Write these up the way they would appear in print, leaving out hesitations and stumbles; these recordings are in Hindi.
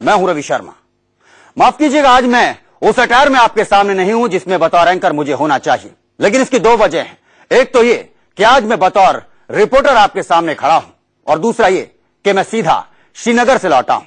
मैं हूं रवि शर्मा। माफ कीजिएगा, आज मैं उस अटायर में आपके सामने नहीं हूं जिसमें बतौर एंकर मुझे होना चाहिए, लेकिन इसकी दो वजह हैं। एक तो ये कि आज मैं बतौर रिपोर्टर आपके सामने खड़ा हूं, और दूसरा ये कि मैं सीधा श्रीनगर से लौटा हूं,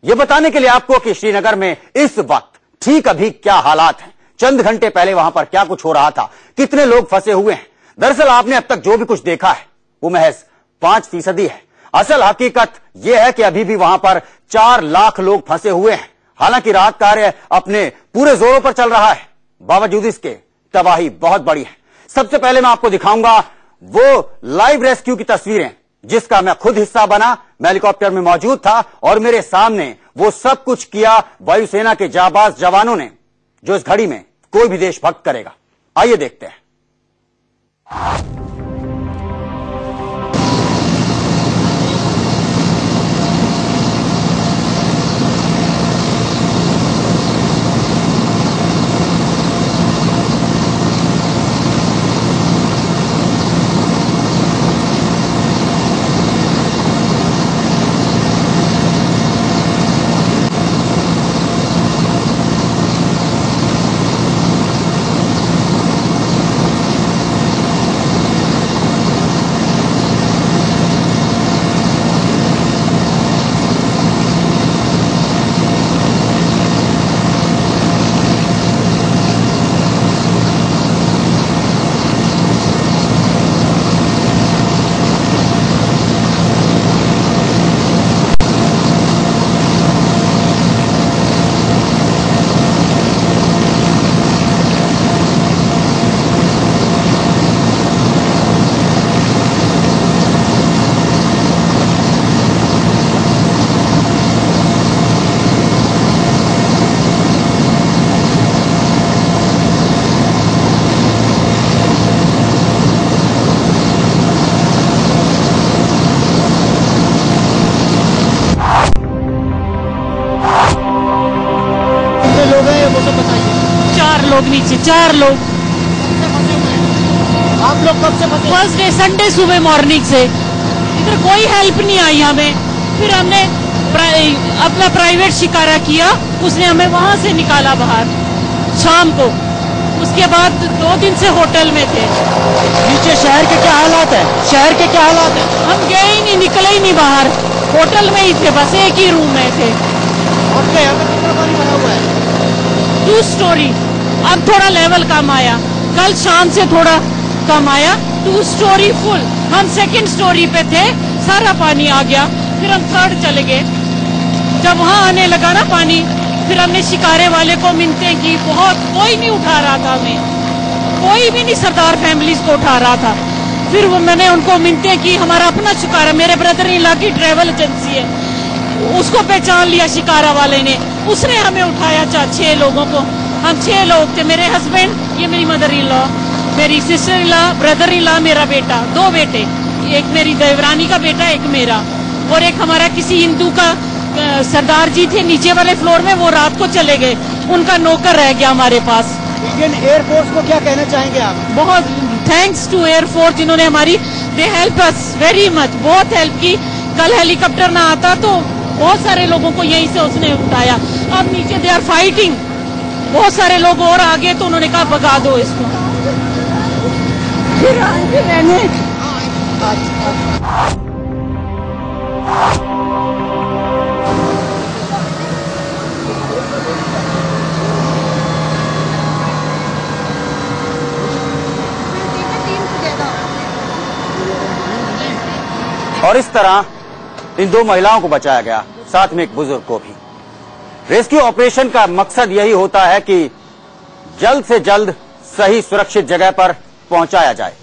यह बताने के लिए आपको कि श्रीनगर में इस वक्त ठीक अभी क्या हालात हैं, चंद घंटे पहले वहां पर क्या कुछ हो रहा था, कितने लोग फंसे हुए हैं। दरअसल आपने अब तक जो भी कुछ देखा है वो महज 5% है। असल हकीकत यह है कि अभी भी वहां पर 4 लाख लोग फंसे हुए हैं। हालांकि राहत कार्य अपने पूरे जोरों पर चल रहा है, बावजूद इसके तबाही बहुत बड़ी है। सबसे पहले मैं आपको दिखाऊंगा वो लाइव रेस्क्यू की तस्वीरें जिसका मैं खुद हिस्सा बना। मैं हेलीकॉप्टर में मौजूद था और मेरे सामने वो सब कुछ किया वायुसेना के जाबाज जवानों ने, जो इस घड़ी में कोई भी देशभक्त करेगा। आइए देखते हैं। नीचे 4 लोग। आप लोग कब से फंसे? फर्स्ट डे संडे सुबह मॉर्निंग से इधर कोई हेल्प नहीं आई हमें। फिर हमने अपना प्राइवेट शिकारा किया, उसने हमें वहां से निकाला बाहर शाम को। उसके बाद 2 दिन से होटल में थे। नीचे शहर के क्या हालात है? शहर के क्या हालात है? हम गए ही नहीं, निकले ही नहीं बाहर, होटल में ही थे, बस एक ही रूम में थे। आपके यहाँ पे कितना पानी भरा हुआ है? 2 स्टोरी। अब थोड़ा लेवल कम आया, कल शाम से थोड़ा कम आया। 2 स्टोरी फुल। हम 2nd स्टोरी पे थे, सारा पानी आ गया। फिर हम 3rd चले गए। जब वहां आने लगा ना पानी, फिर हमने शिकारे वाले को मिन्नतें की, बहुत, कोई नहीं उठा रहा था हमें, कोई भी नहीं सरदार फैमिलीज को उठा रहा था। फिर मैंने उनको मिन्नतें की। हमारा अपना शिकारा, मेरे ब्रदर इन लॉ की ट्रेवल एजेंसी है, उसको पहचान लिया शिकारा वाले ने, उसने हमें उठाया 6 लोगों को। हम 6 लोग थे, मेरे हस्बैंड, ये मेरी मदर इन लॉ, मेरी sister in law, brother in law, मेरा बेटा, 2 बेटे, एक मेरी देवरानी का बेटा, एक मेरा, और एक हमारा किसी हिंदू का सरदार जी थे नीचे वाले फ्लोर में, वो रात को चले गए, उनका नौकर रह गया हमारे पास। इंडियन एयरफोर्स को क्या कहना चाहेंगे आप? बहुत थैंक्स टू एयरफोर्स, जिन्होंने हमारी, they help us very much, बहुत हेल्प की। कल हेलीकॉप्टर ना आता तो बहुत सारे लोगों को यहीं से उसने उठाया। अब नीचे दे आर फाइटिंग, बहुत सारे लोग और आगे, तो उन्होंने कहा भगा दो इसको। फिर मैंने और इस तरह इन 2 महिलाओं को बचाया गया, साथ में एक बुजुर्ग को भी। रेस्क्यू ऑपरेशन का मकसद यही होता है कि जल्द से जल्द सही सुरक्षित जगह पर पहुंचाया जाए।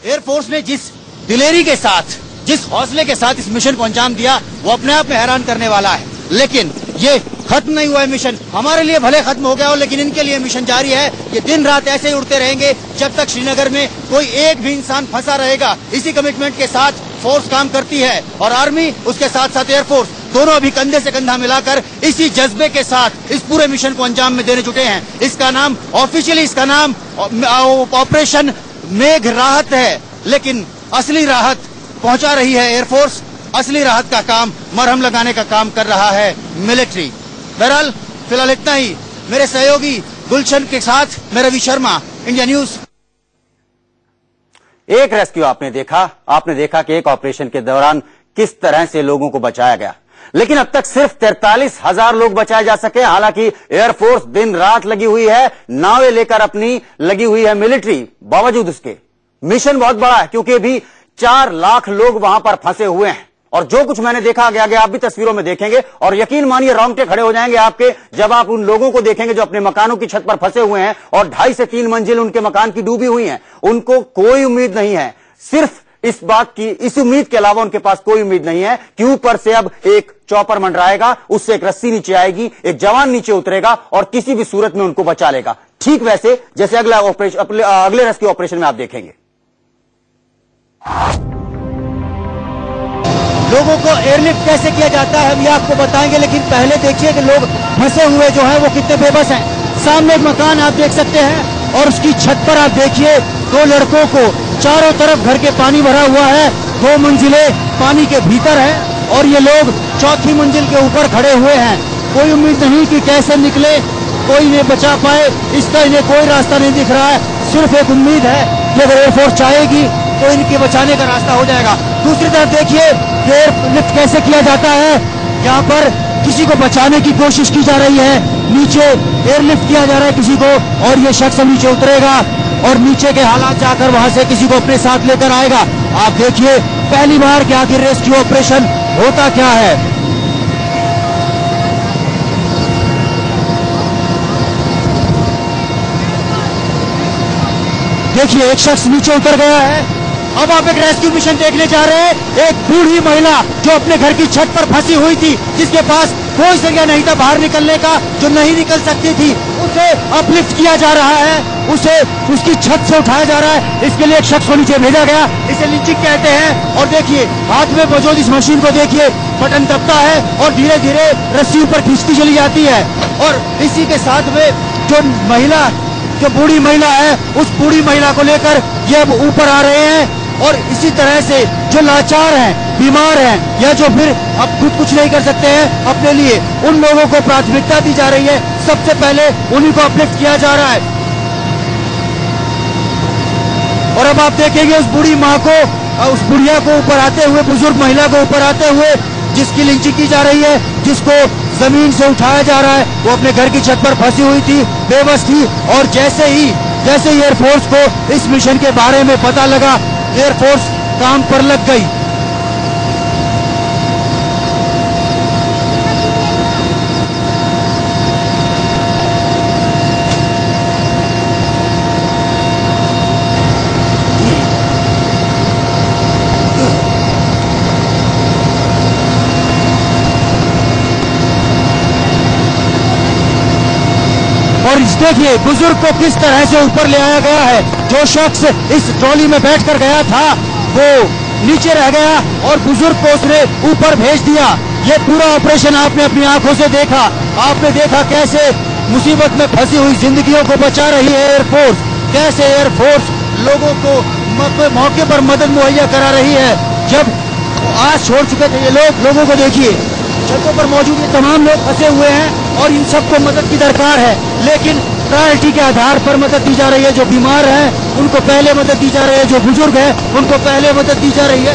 एयरफोर्स ने जिस दिलेरी के साथ, जिस हौसले के साथ इस मिशन को अंजाम दिया, वो अपने आप में हैरान करने वाला है। लेकिन ये खत्म नहीं हुआ है मिशन। हमारे लिए भले खत्म हो गया हो, लेकिन इनके लिए मिशन जारी है। ये दिन रात ऐसे ही उड़ते रहेंगे जब तक श्रीनगर में कोई एक भी इंसान फंसा रहेगा। इसी कमिटमेंट के साथ फोर्स काम करती है, और आर्मी, उसके साथ साथ एयरफोर्स, दोनों अभी कंधे से कंधा मिलाकर इसी जज्बे के साथ इस पूरे मिशन को अंजाम में देने जुटे हैं। इसका नाम ऑफिशियली, इसका नाम ऑपरेशन मेघ राहत है, लेकिन असली राहत पहुंचा रही है एयरफोर्स। असली राहत का काम, मरहम लगाने का काम कर रहा है मिलिट्री। बहरहाल फिलहाल इतना ही। मेरे सहयोगी गुलशन के साथ मैं रवि शर्मा, इंडिया न्यूज। एक रेस्क्यू आपने देखा कि एक ऑपरेशन के दौरान किस तरह से लोगों को बचाया गया, लेकिन अब तक सिर्फ 43,000 लोग बचाए जा सके। हालांकि एयरफोर्स दिन रात लगी हुई है, नावें लेकर अपनी लगी हुई है मिलिट्री। बावजूद उसके मिशन बहुत बड़ा है, क्योंकि अभी 4 लाख लोग वहां पर फंसे हुए हैं। और जो कुछ मैंने देखा, आगे आप भी तस्वीरों में देखेंगे और यकीन मानिए रोंगटे खड़े हो जाएंगे आपके जब आप उन लोगों को देखेंगे जो अपने मकानों की छत पर फंसे हुए हैं और 2.5 से 3 मंजिल उनके मकान की डूबी हुई हैं। उनको कोई उम्मीद नहीं है, सिर्फ इस बात की, इस उम्मीद के अलावा उनके पास कोई उम्मीद नहीं है कि ऊपर से अब एक चॉपर मंडराएगा, उससे एक रस्सी नीचे आएगी, एक जवान नीचे उतरेगा और किसी भी सूरत में उनको बचा लेगा। ठीक वैसे जैसे अगले रेस्क्यू ऑपरेशन में आप देखेंगे। लोगों को एयरलिफ्ट कैसे किया जाता है अभी आपको बताएंगे, लेकिन पहले देखिए कि लोग फंसे हुए जो हैं वो कितने बेबस हैं। सामने एक मकान आप देख सकते हैं और उसकी छत पर आप देखिए 2 लड़कों को, चारों तरफ घर के पानी भरा हुआ है, 2 मंजिलें पानी के भीतर है और ये लोग 4थी मंजिल के ऊपर खड़े हुए हैं। कोई उम्मीद नहीं कि कैसे निकले, कोई इन्हें बचा पाए, इसका इन्हें कोई रास्ता नहीं दिख रहा है। सिर्फ एक उम्मीद है कि अगर एयरफोर्स चाहेगी तो इनके बचाने का रास्ता हो जाएगा। दूसरी तरफ देखिए एयरलिफ्ट कैसे किया जाता है। यहाँ पर किसी को बचाने की कोशिश की जा रही है, नीचे एयरलिफ्ट किया जा रहा है किसी को और ये शख्स नीचे उतरेगा और नीचे के हालात जाकर वहां से किसी को अपने साथ लेकर आएगा। आप देखिए पहली बार कि आखिर रेस्क्यू ऑपरेशन होता क्या है। देखिए एक शख्स नीचे उतर गया है। अब आप एक रेस्क्यू मिशन देखने जा रहे हैं। एक बूढ़ी महिला जो अपने घर की छत पर फंसी हुई थी, जिसके पास कोई जरिया नहीं था बाहर निकलने का, जो नहीं निकल सकती थी, उसे अपलिफ्ट किया जा रहा है, उसे उसकी छत से उठाया जा रहा है। इसके लिए एक शख्स को नीचे भेजा गया, इसे लिंचिंग कहते हैं। और देखिए हाथ में मौजूद इस मशीन को देखिए, बटन दबता है और धीरे धीरे रस्सी ऊपर खींचती चली जाती है। और इसी के साथ में जो बूढ़ी महिला है, उस बूढ़ी महिला को लेकर ये अब ऊपर आ रहे हैं। और इसी तरह से जो लाचार हैं, बीमार हैं या जो फिर अब खुद कुछ नहीं कर सकते हैं अपने लिए, उन लोगों को प्राथमिकता दी जा रही है। सबसे पहले उन्हीं को अपलिफ्ट किया जा रहा है। और अब आप देखेंगे उस बूढ़ी माँ को, उस बुढ़िया को ऊपर आते हुए, बुजुर्ग महिला को ऊपर आते हुए, जिसकी लिंचिंग की जा रही है, जिसको जमीन से उठाया जा रहा है। वो अपने घर की छत पर फंसी हुई थी, बेबस थी। और जैसे ही एयरफोर्स को इस मिशन के बारे में पता लगा, एयरफोर्स काम पर लग गई। और देखिए बुजुर्ग को किस तरह से ऊपर ले आया गया है। जो शख्स इस ट्रॉली में बैठकर गया था वो नीचे रह गया और बुजुर्ग को उसने ऊपर भेज दिया। ये पूरा ऑपरेशन आपने अपनी आंखों से देखा। आपने देखा कैसे मुसीबत में फंसी हुई जिंदगियों को बचा रही है एयरफोर्स, कैसे एयरफोर्स लोगों को मौके पर मदद मुहैया करा रही है। जब आज छोड़ चुके थे ये लोगों को देखिए, छतों पर मौजूद ये तमाम लोग फंसे हुए हैं और इन सबको मदद की दरकार है, लेकिन प्रायोरिटी के आधार पर मदद दी जा रही है। जो बीमार हैं उनको पहले मदद दी जा रही है, जो बुजुर्ग हैं उनको पहले मदद दी जा रही है।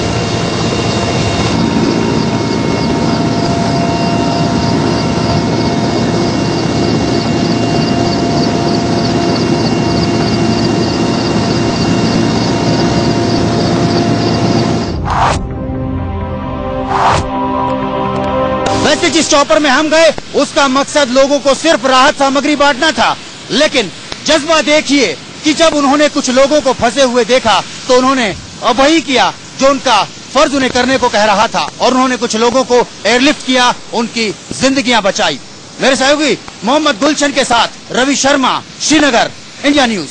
वैसे जिस चॉपर में हम गए उसका मकसद लोगों को सिर्फ राहत सामग्री बांटना था, लेकिन जज्बा देखिए कि जब उन्होंने कुछ लोगों को फंसे हुए देखा तो उन्होंने अब वही किया जो उनका फर्ज उन्हें करने को कह रहा था, और उन्होंने कुछ लोगों को एयरलिफ्ट किया, उनकी जिंदगियां बचाई। मेरे सहयोगी मोहम्मद गुलशन के साथ रवि शर्मा, श्रीनगर, इंडिया न्यूज।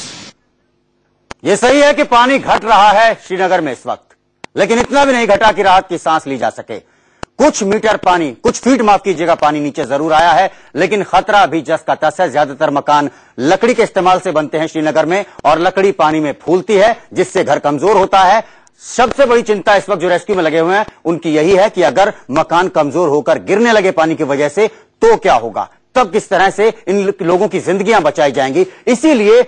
ये सही है कि पानी घट रहा है श्रीनगर में इस वक्त, लेकिन इतना भी नहीं घटा कि राहत की सांस ली जा सके। कुछ मीटर पानी, कुछ फीट माफ कीजिएगा, पानी नीचे जरूर आया है, लेकिन खतरा अभी जस का तस है। ज्यादातर मकान लकड़ी के इस्तेमाल से बनते हैं श्रीनगर में और लकड़ी पानी में फूलती है, जिससे घर कमजोर होता है। सबसे बड़ी चिंता इस वक्त जो रेस्क्यू में लगे हुए हैं उनकी यही है कि अगर मकान कमजोर होकर गिरने लगे पानी की वजह से तो क्या होगा, तब किस तरह से इन लोगों की जिंदगियां बचाई जाएंगी। इसीलिए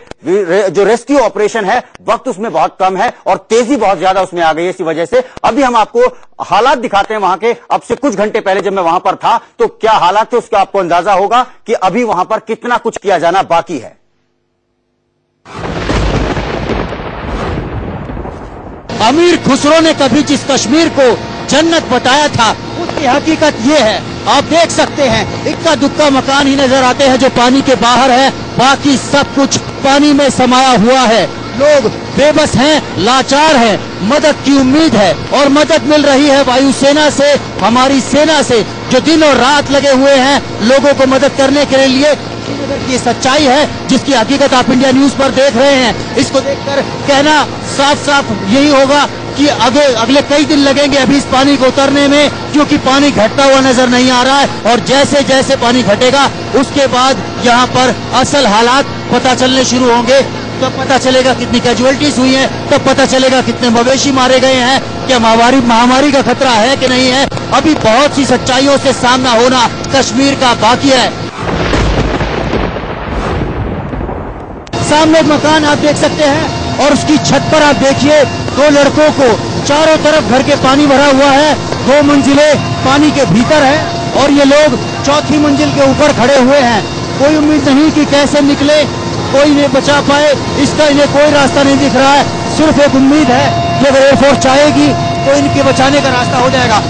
जो रेस्क्यू ऑपरेशन है वक्त उसमें बहुत कम है और तेजी बहुत ज्यादा उसमें आ गई है। इसी वजह से अभी हम आपको हालात दिखाते हैं वहां के। अब से कुछ घंटे पहले जब मैं वहां पर था तो क्या हालात थे उसका आपको अंदाजा होगा कि अभी वहां पर कितना कुछ किया जाना बाकी है। अमीर खुसरो ने कभी जिस कश्मीर को जन्नत बताया था उसकी हकीकत ये है। आप देख सकते हैं इक्का दुक्का मकान ही नजर आते हैं जो पानी के बाहर है, बाकी सब कुछ पानी में समाया हुआ है। लोग बेबस हैं, लाचार हैं, मदद की उम्मीद है और मदद मिल रही है वायुसेना से, हमारी सेना से, जो दिन और रात लगे हुए हैं लोगों को मदद करने के लिए। ये सच्चाई है जिसकी हकीकत आप इंडिया न्यूज पर देख रहे हैं। इसको देखकर कहना साफ साफ यही होगा कि अगले कई दिन लगेंगे अभी इस पानी को उतरने में, क्योंकि पानी घटता हुआ नजर नहीं आ रहा है। और जैसे जैसे पानी घटेगा उसके बाद यहाँ पर असल हालात पता चलने शुरू होंगे। तब पता चलेगा कितनी कैजुअलिटीज हुई हैं, तब पता चलेगा कितने मवेशी मारे गए हैं, क्या महामारी का खतरा है कि नहीं है। अभी बहुत सी सच्चाइयों से सामना होना कश्मीर का बाकी है। सामने एक मकान आप देख सकते हैं और उसकी छत पर आप देखिए दो लड़कों को, चारों तरफ घर के पानी भरा हुआ है, 2 मंजिलें पानी के भीतर है और ये लोग चौथी मंजिल के ऊपर खड़े हुए हैं। कोई उम्मीद नहीं कि कैसे निकले, कोई इन्हें बचा पाए, इसका इन्हें कोई रास्ता नहीं दिख रहा है। सिर्फ एक उम्मीद है कि अगर एयरफोर्स चाहेगी तो इनके बचाने का रास्ता हो जाएगा।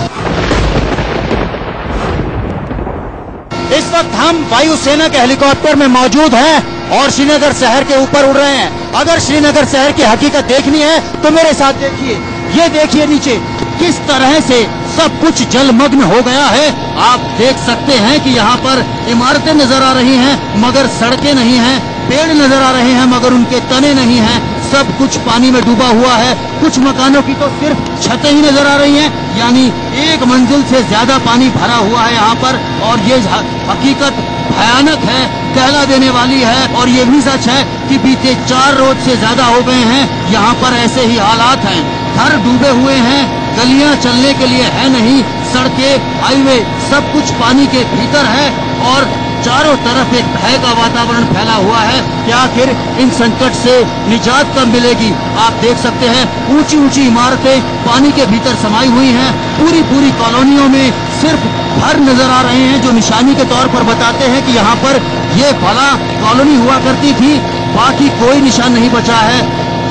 इस वक्त हम वायुसेना के हेलीकॉप्टर में मौजूद हैं और श्रीनगर शहर के ऊपर उड़ रहे हैं। अगर श्रीनगर शहर की हकीकत देखनी है तो मेरे साथ देखिए, ये देखिए नीचे किस तरह से सब कुछ जलमग्न हो गया है। आप देख सकते हैं कि यहाँ पर इमारतें नजर आ रही हैं मगर सड़कें नहीं हैं, पेड़ नजर आ रहे हैं मगर उनके तने नहीं हैं, सब कुछ पानी में डूबा हुआ है। कुछ मकानों की तो सिर्फ छतें ही नजर आ रही हैं, यानी 1 मंजिल से ज्यादा पानी भरा हुआ है यहाँ पर। और ये हकीकत भयानक है, कहला देने वाली है। और ये भी सच है कि बीते 4 रोज से ज्यादा हो गए हैं यहाँ पर ऐसे ही हालात हैं। घर डूबे हुए हैं, गलियां चलने के लिए है नहीं, सड़कें, हाईवे सब कुछ पानी के भीतर है और चारों तरफ एक भय का वातावरण फैला हुआ है कि आखिर इन संकट से निजात कब मिलेगी। आप देख सकते हैं ऊंची ऊंची इमारतें पानी के भीतर समाई हुई हैं। पूरी कॉलोनियों में सिर्फ घर नजर आ रहे हैं जो निशानी के तौर पर बताते हैं कि यहाँ पर ये भला कॉलोनी हुआ करती थी। बाकी कोई निशान नहीं बचा है,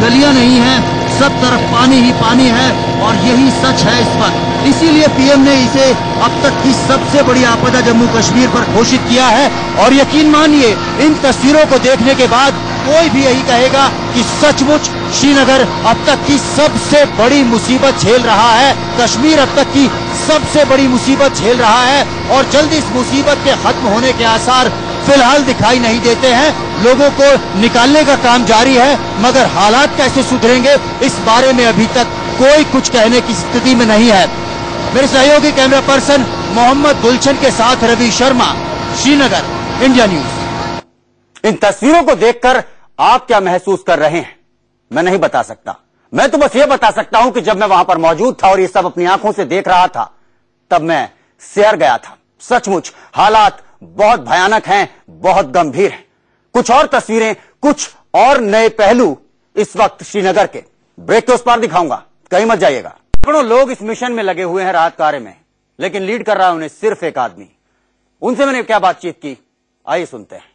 गलियां नहीं है, सब तरफ पानी ही पानी है और यही सच है इस वक्त। इसीलिए पीएम ने इसे अब तक की सबसे बड़ी आपदा जम्मू कश्मीर पर घोषित किया है। और यकीन मानिए इन तस्वीरों को देखने के बाद कोई भी यही कहेगा कि सचमुच श्रीनगर अब तक की सबसे बड़ी मुसीबत झेल रहा है, कश्मीर अब तक की सबसे बड़ी मुसीबत झेल रहा है और जल्द इस मुसीबत के खत्म होने के आसार फिलहाल दिखाई नहीं देते हैं। लोगों को निकालने का काम जारी है मगर हालात कैसे सुधरेंगे इस बारे में अभी तक कोई कुछ कहने की स्थिति में नहीं है। मेरे सहयोगी कैमरा पर्सन मोहम्मद गुलशन के साथ रवि शर्मा, श्रीनगर, इंडिया न्यूज। इन तस्वीरों को देखकर आप क्या महसूस कर रहे हैं मैं नहीं बता सकता। मैं तो बस ये बता सकता हूं कि जब मैं वहां पर मौजूद था और ये सब अपनी आंखों से देख रहा था तब मैं सिहर गया था। सचमुच हालात बहुत भयानक हैं, बहुत गंभीर हैं। कुछ और तस्वीरें, कुछ और नए पहलू इस वक्त श्रीनगर के। ब्रेक के उस पार दिखाऊंगा, कहीं मत जाइएगा। सैकड़ों लोग इस मिशन में लगे हुए हैं राहत कार्य में, लेकिन लीड कर रहा है उन्हें सिर्फ एक आदमी। उनसे मैंने क्या बातचीत की, आइए सुनते हैं।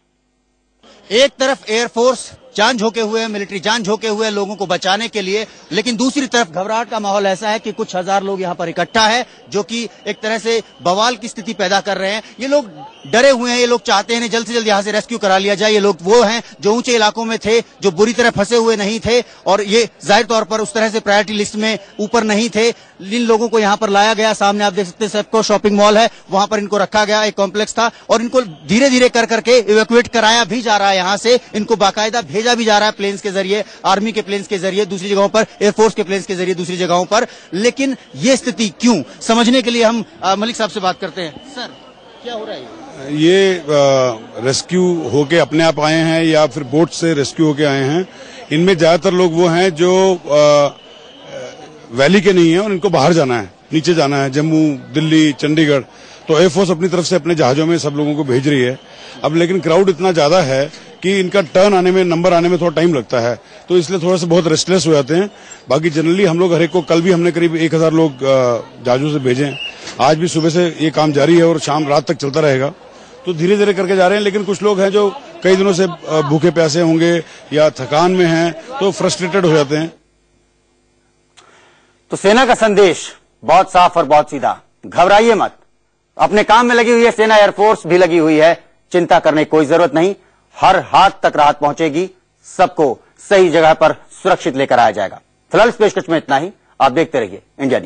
एक तरफ एयरफोर्स जान झोंके हुए हैं, मिलिट्री जान झोंके हुए हैं लोगों को बचाने के लिए, लेकिन दूसरी तरफ घबराहट का माहौल ऐसा है कि कुछ हजार लोग यहाँ पर इकट्ठा है जो कि एक तरह से बवाल की स्थिति पैदा कर रहे हैं। ये लोग डरे हुए हैं, ये लोग चाहते हैं जल्द से जल्द यहाँ से रेस्क्यू करा लिया जाए। ये लोग वो हैं जो ऊंचे इलाकों में थे, जो बुरी तरह फंसे हुए नहीं थे और ये जाहिर तौर पर उस तरह से प्रायोरिटी लिस्ट में ऊपर नहीं थे। इन लोगों को यहाँ पर लाया गया। सामने आप देख सकते हैं सबको शॉपिंग मॉल है, वहां पर इनको रखा गया, एक कॉम्प्लेक्स था और इनको धीरे धीरे कर करके इवैक्यूएट कराया भी जा रहा है। यहाँ से इनको बाकायदा भेजा भी जा रहा है प्लेन्स के जरिए, आर्मी के प्लेन्स के जरिए दूसरी जगहों पर, एयरफोर्स के प्लेन्स के जरिए दूसरी जगहों पर। लेकिन ये स्थिति क्यों, समझने के लिए हम मलिक साहब से बात करते हैं। सर, क्या हो रहा है? ये रेस्क्यू होके अपने आप आए हैं या फिर बोट से रेस्क्यू होके आए हैं। इनमें ज्यादातर लोग वो हैं जो वैली के नहीं है और इनको बाहर जाना है, नीचे जाना है, जम्मू, दिल्ली, चंडीगढ़। तो एयरफोर्स अपनी तरफ से अपने जहाजों में सब लोगों को भेज रही है। अब लेकिन क्राउड इतना ज्यादा है कि इनका टर्न आने में, नंबर आने में थोड़ा टाइम लगता है, तो इसलिए थोड़ा सा बहुत रेस्टलेस हो जाते हैं। बाकी जनरली हम लोग हर एक को, कल भी हमने करीब 1000 लोग जहाजों से भेजे हैं। आज भी सुबह से ये काम जारी है और शाम रात तक चलता रहेगा। तो धीरे धीरे करके जा रहे हैं, लेकिन कुछ लोग हैं जो कई दिनों से भूखे प्यासे होंगे या थकान में हैं, तो फ्रस्ट्रेटेड हो जाते हैं। तो सेना का संदेश बहुत साफ और बहुत सीधा, घबराइए मत, अपने काम में लगी हुई है सेना, एयरफोर्स भी लगी हुई है, चिंता करने की कोई जरूरत नहीं, हर हाथ तक राहत पहुंचेगी, सबको सही जगह पर सुरक्षित लेकर आया जाएगा। फिलहाल इस पेशकश में इतना ही, आप देखते रहिए इंडिया न्यूज।